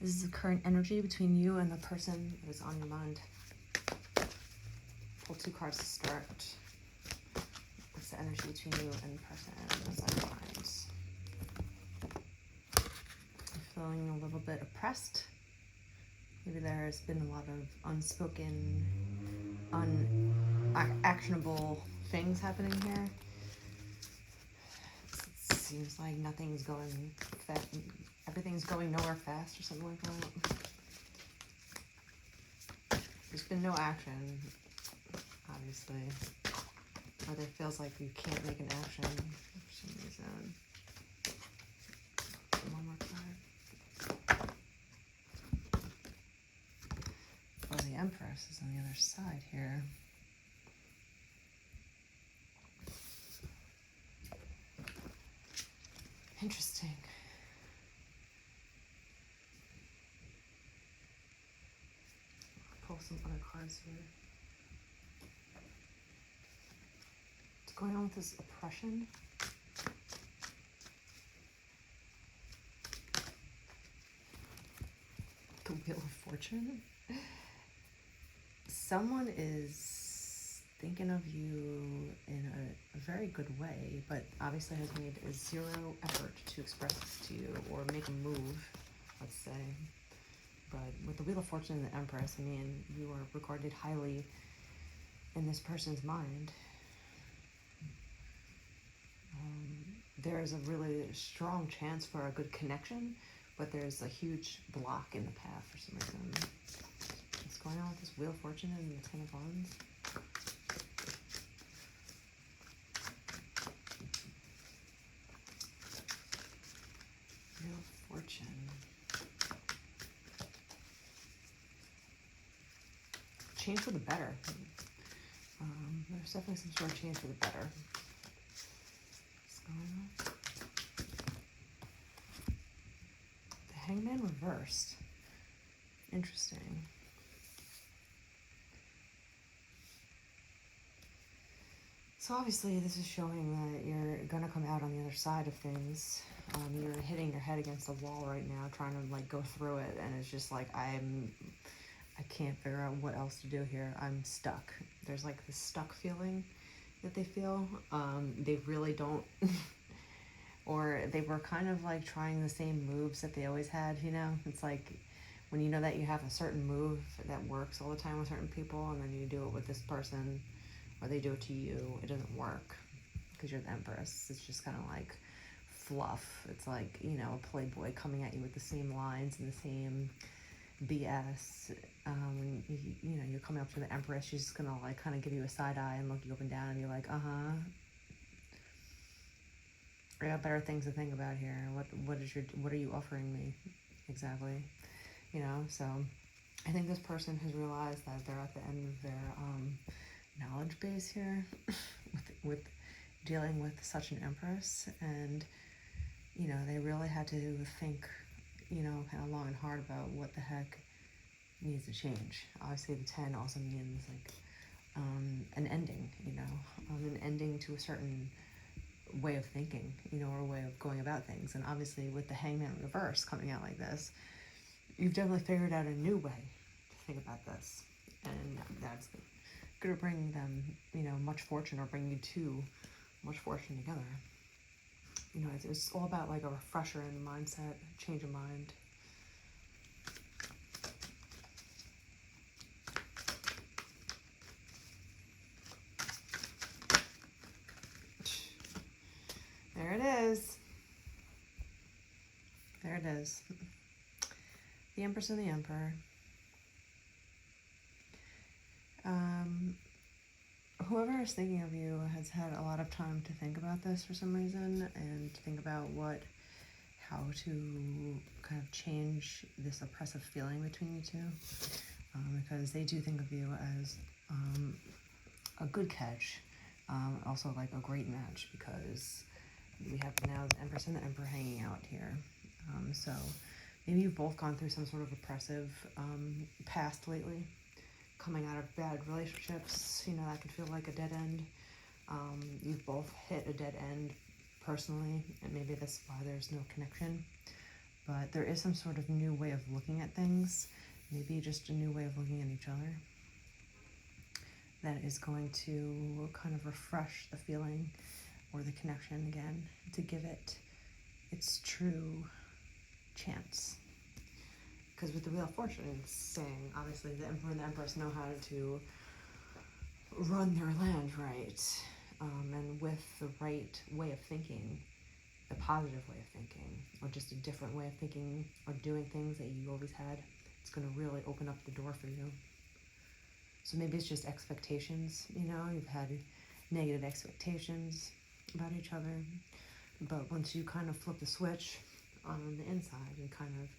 This is the current energy between you and the person that is on your mind. Pull 2 cards to start. What's the energy between you and the person that's on your mind? You're feeling a little bit oppressed. Maybe there's been a lot of unspoken, unactionable things happening here. It seems like nothing's going fast. Everything's going nowhere fast or something like that. There's been no action, obviously. Or there feels like you can't make an action for some reason. One more card. Oh, the Empress is on the other side here. Interesting. Pull some other cards here. What's going on with this oppression? The Wheel of Fortune? Someone is thinking of you in a very good way, but obviously has made a 0 effort to express this to you or make a move, let's say. But with the Wheel of Fortune and the Empress, I mean, you are regarded highly in this person's mind. There is a really strong chance for a good connection, but there's a huge block in the path for some reason. What's going on with this Wheel of Fortune and the Ten of Wands? Wheel of Fortune. Change for the better. There's definitely some sort of change for the better. What's going on? The Hangman reversed. Interesting. So obviously this is showing that you're gonna come out on the other side of things. You're hitting your head against the wall right now, trying to like go through it, and it's just like I can't figure out what else to do here. I'm stuck. There's like this stuck feeling that they feel. They really don't, or they were kind of like trying the same moves that they always had, you know? It's like when you know that you have a certain move that works all the time with certain people, and then you do it with this person, or they do it to you, it doesn't work because you're the Empress. It's just kind of like fluff. It's like, you know, a playboy coming at you with the same lines and the same BS. You know, you're coming up to the Empress, she's just gonna like kind of give you a side eye and look you up and down and be like, I got better things to think about here. What are you offering me exactly? You know, so I think this person has realized that they're at the end of their knowledge base here with dealing with such an Empress, and you know, they really had to think, you know, kind of long and hard about what the heck needs to change. Obviously the 10 also means like an ending, you know, an ending to a certain way of thinking, you know, or a way of going about things. And obviously with the Hangman reverse coming out like this, you've definitely figured out a new way to think about this, and that's going to bring them, you know, much fortune, or bring you two much fortune together. You know, it's all about like a refresher in the mindset, change of mind. There it is. There it is. The Empress and the Emperor. Whoever is thinking of you has had a lot of time to think about this for some reason, and to think about how to kind of change this oppressive feeling between you two, because they do think of you as a good catch, also like a great match, because we have now the Empress and the Emperor hanging out here. So maybe you've both gone through some sort of oppressive past lately, coming out of bad relationships, you know, that could feel like a dead end. You've both hit a dead end personally, and maybe that's why there's no connection. but there is some sort of new way of looking at things, maybe just a new way of looking at each other, that is going to kind of refresh the feeling or the connection again, to give it its true chance. Because with the Wheel of Fortune, it's saying, obviously, the Emperor and the Empress know how to run their land right, and with the right way of thinking, a positive way of thinking, or just a different way of thinking or doing things that you always had, it's going to really open up the door for you. So maybe it's just expectations, you've had negative expectations about each other, but once you kind of flip the switch on the inside and kind of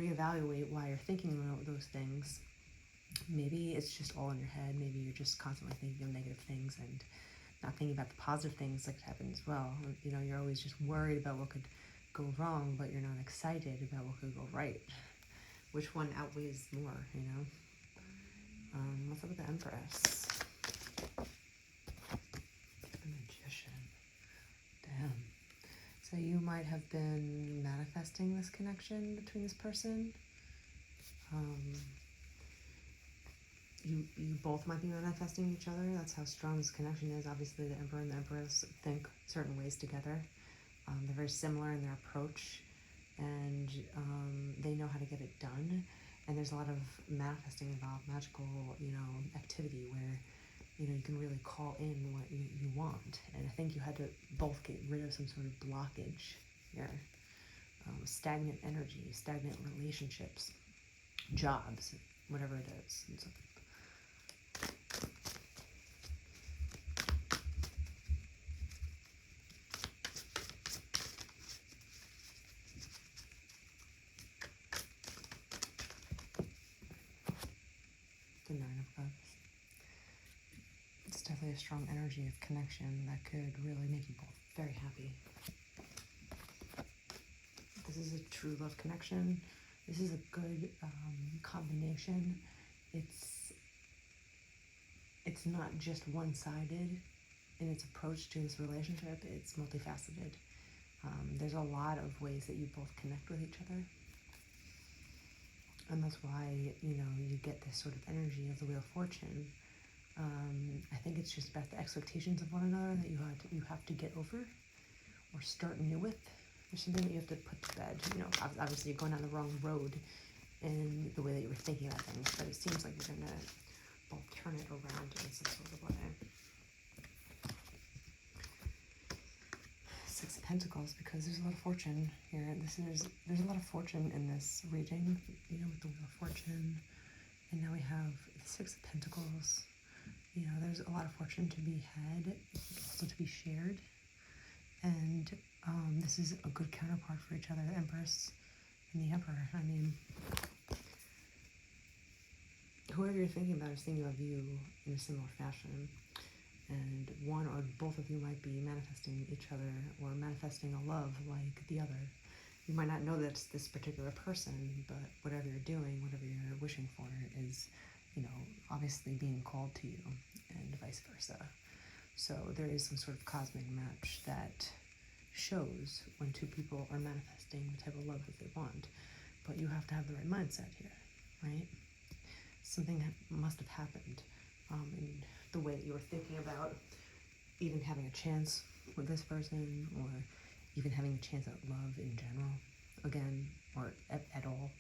reevaluate why you're thinking those things, maybe it's just all in your head. Maybe you're just constantly thinking of negative things and not thinking about the positive things that could happen as well. You're always just worried about what could go wrong, but you're not excited about what could go right. Which one outweighs more, What's up with the Empress? The Magician. Damn. So you might have been manifesting this connection between this person. You both might be manifesting each other. That's how strong this connection is. Obviously, the Emperor and the Empress think certain ways together. They're very similar in their approach, and they know how to get it done. And there's a lot of manifesting involved, magical, activity where, you can really call in what you want. And I think you had to both get rid of some sort of blockage here. Stagnant energy, stagnant relationships, jobs, whatever it is. And so, the Nine of Cups. It's definitely a strong energy of connection that could really make you both very happy. This is a true love connection. This is a good combination. It's not just one-sided in its approach to this relationship. It's multifaceted. There's a lot of ways that you both connect with each other. And that's why, you get this sort of energy of the Wheel of Fortune. I think it's just about the expectations of one another that you have to get over or start new with. There's something that you have to put to bed. Obviously you're going down the wrong road in the way that you were thinking about things, but it seems like you're going to both turn it around in some sort of way. Six of Pentacles, because there's a lot of fortune here. There's a lot of fortune in this reading, with the Wheel of Fortune. And now we have the Six of Pentacles. There's a lot of fortune to be had, also to be shared. And this is a good counterpart for each other, the Empress and the Emperor. I mean, whoever you're thinking about is thinking of you in a similar fashion. And one or both of you might be manifesting each other or manifesting a love like the other. You might not know that it's this particular person, but whatever you're doing, whatever you're wishing for is, obviously being called to you, and vice versa. So there is some sort of cosmic match that shows when two people are manifesting the type of love that they want. But you have to have the right mindset here, right? Something that must have happened in the way that you were thinking about even having a chance with this person, or even having a chance at love in general, again, or at all.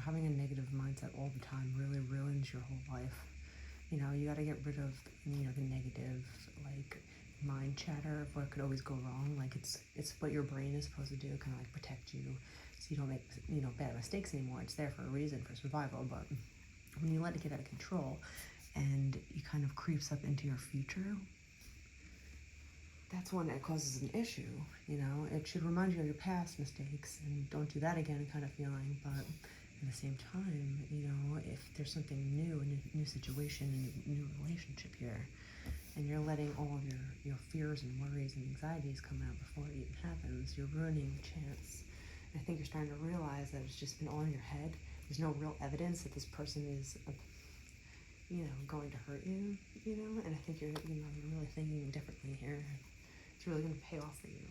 Having a negative mindset all the time really ruins your whole life. You got to get rid of, the negative, mind chatter of what could always go wrong. It's what your brain is supposed to do, kind of protect you so you don't make, bad mistakes anymore. It's there for a reason, for survival. But when you let it get out of control and it kind of creeps up into your future, that's when it causes an issue. It should remind you of your past mistakes and don't do that again kind of feeling. But at the same time, if there's something new, a new situation, a new relationship here, and you're letting all of your fears and worries and anxieties come out before it even happens, you're ruining the chance. And I think you're starting to realize that it's just been all in your head. There's no real evidence that this person is, going to hurt you, and I think you're really thinking differently here. It's really going to pay off for you.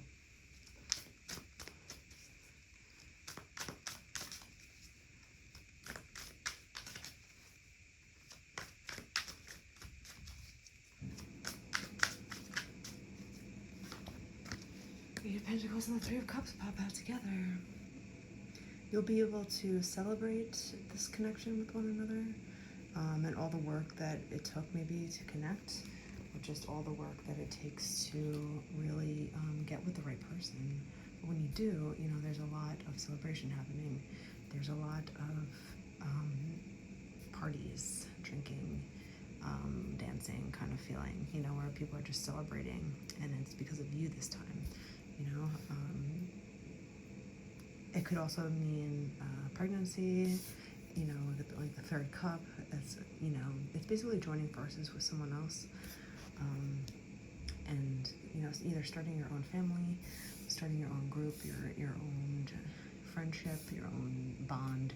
Pentacles and the Three of Cups pop out together. You'll be able to celebrate this connection with one another, and all the work that it took maybe to connect, or just all the work that it takes to really get with the right person. But when you do, you know, there's a lot of celebration happening. There's a lot of parties, drinking, dancing kind of feeling, you know, where people are just celebrating, and it's because of you this time, you know. It could also mean pregnancy, you know, like the third cup. It's, you know, it's basically joining forces with someone else, and, you know, either starting your own family, starting your own group, your own friendship, your own bond,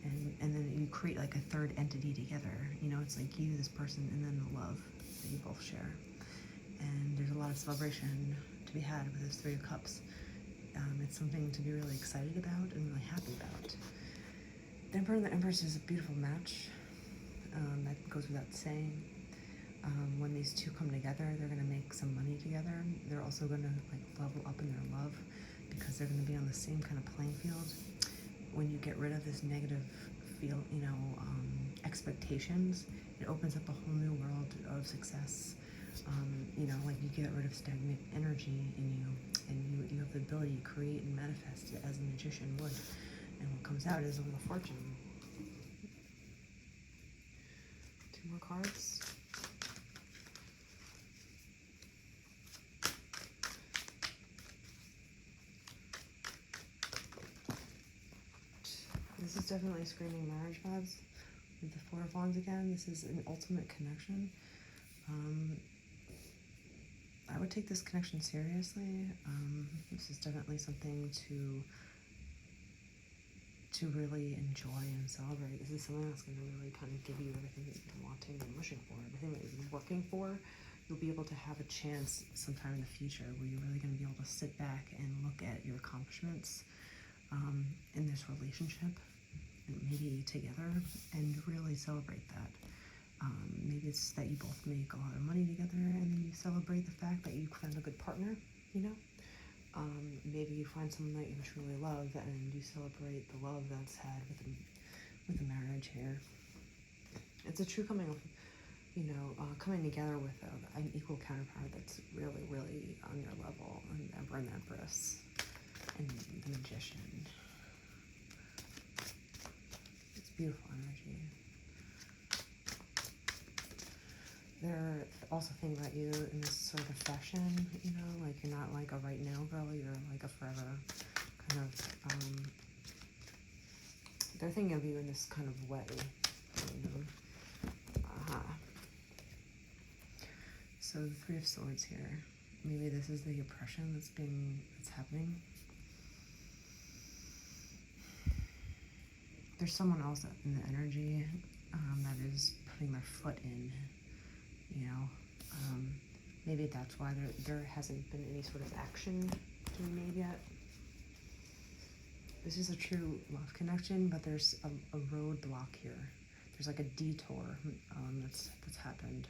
and then you create like a third entity together. You know, it's like you, this person, and then the love that you both share. And there's a lot of celebration to be had with this Three of Cups. It's something to be really excited about and really happy about. The Emperor and the Empress is a beautiful match. That goes without saying. When these two come together, they're going to make some money together. They're also going to like level up in their love, because they're going to be on the same kind of playing field. When you get rid of this negative expectations, it opens up a whole new world of success. You know, like you get rid of stagnant energy in you, and you have the ability to create and manifest it as a magician would. And what comes out is a Wheel of Fortune. 2 more cards. This is definitely screaming marriage vibes. With the Four of Wands again, this is an ultimate connection. I would take this connection seriously. This is definitely something to really enjoy and celebrate. This is something that's going to really kind of give you everything that you've been wanting and wishing for, everything that you've been working for. You'll be able to have a chance sometime in the future where you're really going to be able to sit back and look at your accomplishments in this relationship, and maybe together, and really celebrate that. Maybe it's that you both make a lot of money together, and then you celebrate the fact that you found a good partner, you know? Maybe you find someone that you truly love, and you celebrate the love that's had with the marriage here. It's a true coming of, you know, coming together with an equal counterpart that's really, really on your level, and Emperor and Empress, and the Magician. It's beautiful energy. They're also thinking about you in this sort of fashion, you know, like you're not like a right now girl, you're like a forever kind of, they're thinking of you in this kind of way, you know. So the Three of Swords here, maybe this is the oppression that's happening. There's someone else in the energy that is putting their foot in, you know. Maybe that's why there hasn't been any sort of action to be made yet. This is a true love connection, but there's a roadblock here. There's like a detour that's happened.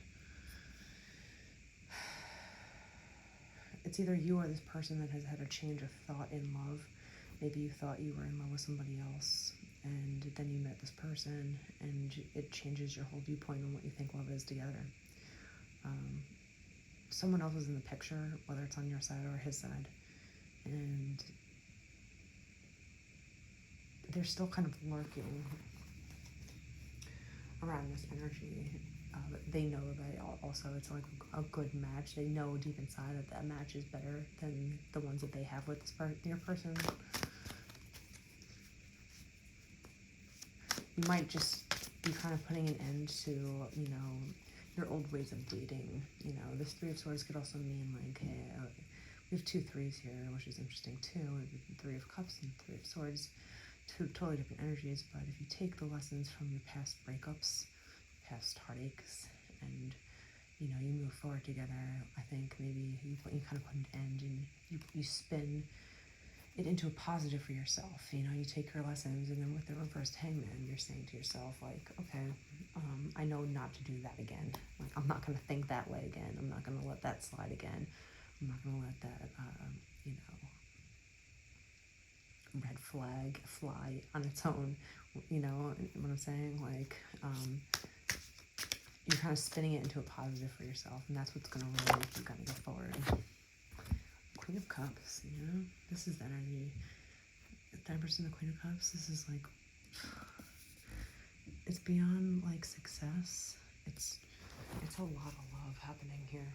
It's either you or this person that has had a change of thought in love. Maybe you thought you were in love with somebody else, and then you met this person, and it changes your whole viewpoint on what you think love is together. Someone else is in the picture, whether it's on your side or his side, and they're still kind of lurking around this energy. They know that also it's like a good match. They know deep inside that match is better than the ones that they have with this your person. You might just be kind of putting an end to, you know, your old ways of dating. You know, this Three of Swords could also mean like, hey, we have 2 threes here, which is interesting too. We have 3 of Cups and 3 of Swords, 2 totally different energies. But if you take the lessons from your past breakups, past heartaches, and you know, you move forward together, I think maybe you kind of put an end, and you spin it into a positive for yourself. You know, you take your lessons, and then with the reversed Hangman, you're saying to yourself, like, okay, I know not to do that again. Like, I'm not going to think that way again. I'm not going to let that slide again. I'm not going to let that, you know, flag fly on its own. You know what I'm saying? Like, you're kind of spinning it into a positive for yourself, and that's what's going to really make you kind of go forward. Queen of Cups, you know? This is the energy. The Empress and the Queen of Cups, this is like, it's beyond like success. It's a lot of love happening here.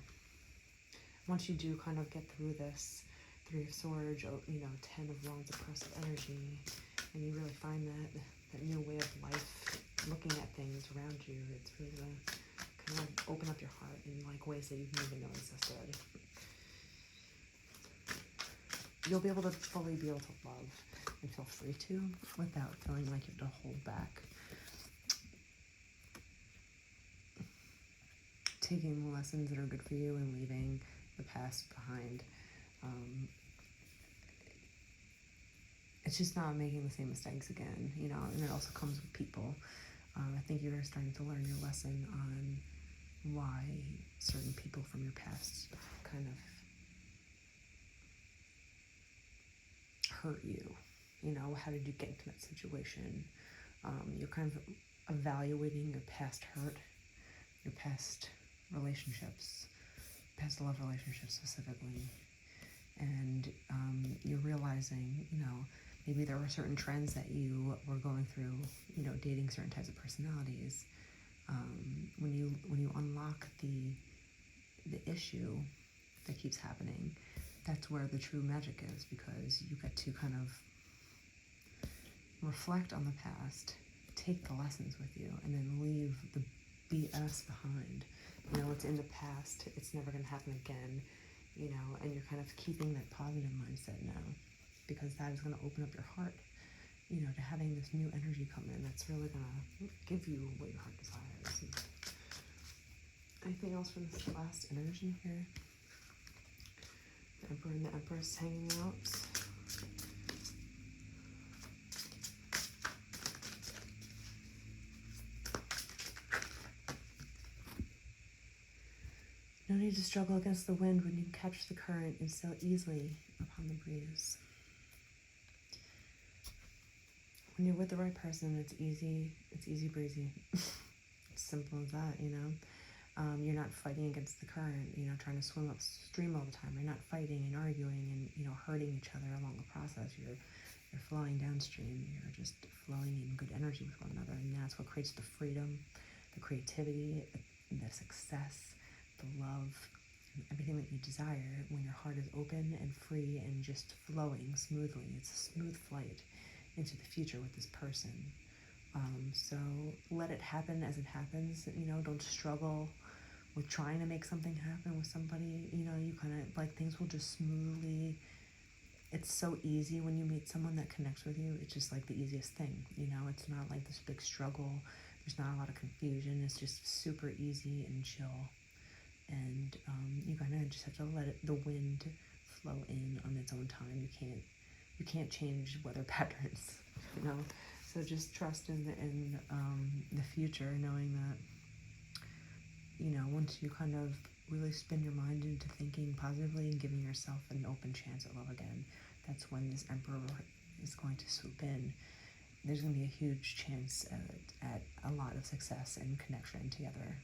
Once you do kind of get through this Three of Swords, you know, 10 of Wands, oppressive energy, and you really find that new way of life, looking at things around you, it's really gonna kind of open up your heart in like ways that you didn't even know existed. You'll be able to fully be able to love and feel free to without feeling like you have to hold back. Taking the lessons that are good for you and leaving the past behind. It's just not making the same mistakes again, you know, and it also comes with people. I think you're starting to learn your lesson on why certain people from your past kind of hurt you. You know, how did you get into that situation? You're kind of evaluating your past hurt, your past relationships, past love relationships specifically, and you're realizing, you know, maybe there were certain trends that you were going through, you know, dating certain types of personalities. When you unlock the issue that keeps happening, that's where the true magic is, because you get to kind of reflect on the past, take the lessons with you, and then leave the BS behind. You know, it's in the past, it's never going to happen again, you know, and you're kind of keeping that positive mindset now, because that is going to open up your heart, you know, to having this new energy come in that's really going to give you what your heart desires. Anything else for this last energy here? The Emperor and the Empress hanging out. No need to struggle against the wind when you catch the current and sail easily upon the breeze. When you're with the right person, it's easy breezy. It's simple as that, you know. You're not fighting against the current, you know, trying to swim upstream all the time. You're not fighting and arguing and, you know, hurting each other along the process. You're flowing downstream. You're just flowing in good energy with one another, and that's what creates the freedom, the creativity, the success, the love, and everything that you desire when your heart is open and free and just flowing smoothly. It's a smooth flight into the future with this person. So let it happen as it happens. You know, don't struggle with trying to make something happen with somebody. You know, you kind of, like, things will just smoothly, it's so easy when you meet someone that connects with you. It's just like the easiest thing, you know. It's not like this big struggle. There's not a lot of confusion. It's just super easy and chill. And you kind of just have to let the wind flow in on its own time. You can't change weather patterns, you know. So just trust in the future, knowing that, you know, once you kind of really spin your mind into thinking positively and giving yourself an open chance at love again, that's when this Emperor is going to swoop in. There's going to be a huge chance at a lot of success and connection together.